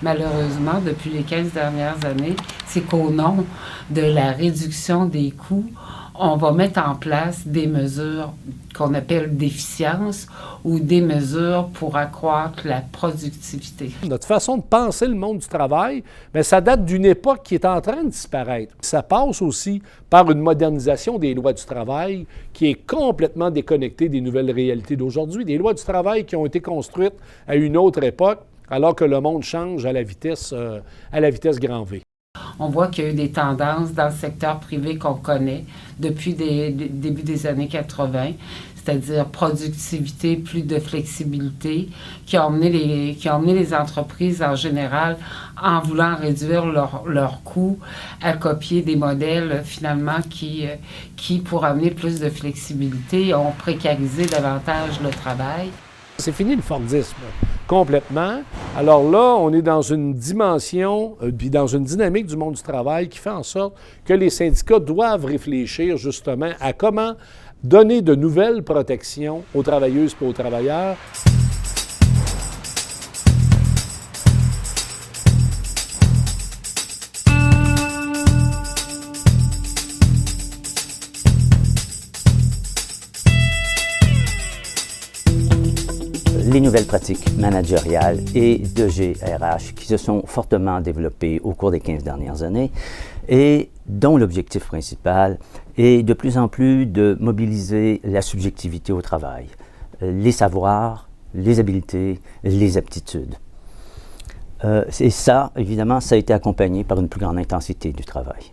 malheureusement, depuis les 15 dernières années, c'est qu'au nom de la réduction des coûts, on va mettre en place des mesures qu'on appelle d'efficience ou des mesures pour accroître la productivité. Notre façon de penser le monde du travail, bien, ça date d'une époque qui est en train de disparaître. Ça passe aussi par une modernisation des lois du travail qui est complètement déconnectée des nouvelles réalités d'aujourd'hui. Des lois du travail qui ont été construites à une autre époque, alors que le monde change à la vitesse grand V. On voit qu'il y a eu des tendances dans le secteur privé qu'on connaît depuis début des années 80, c'est-à-dire productivité, plus de flexibilité, qui ont emmené les entreprises en général, en voulant réduire leurs coûts, à copier des modèles finalement qui pour amener plus de flexibilité, ont précarisé davantage le travail. C'est fini le Fordisme, complètement. Alors là, on est dans une dimension, puis dans une dynamique du monde du travail qui fait en sorte que les syndicats doivent réfléchir justement à comment donner de nouvelles protections aux travailleuses et aux travailleurs. Les nouvelles pratiques managériales et de GRH qui se sont fortement développées au cours des 15 dernières années et dont l'objectif principal est de plus en plus de mobiliser la subjectivité au travail, les savoirs, les habiletés, les aptitudes. Et ça, évidemment, ça a été accompagné par une plus grande intensité du travail.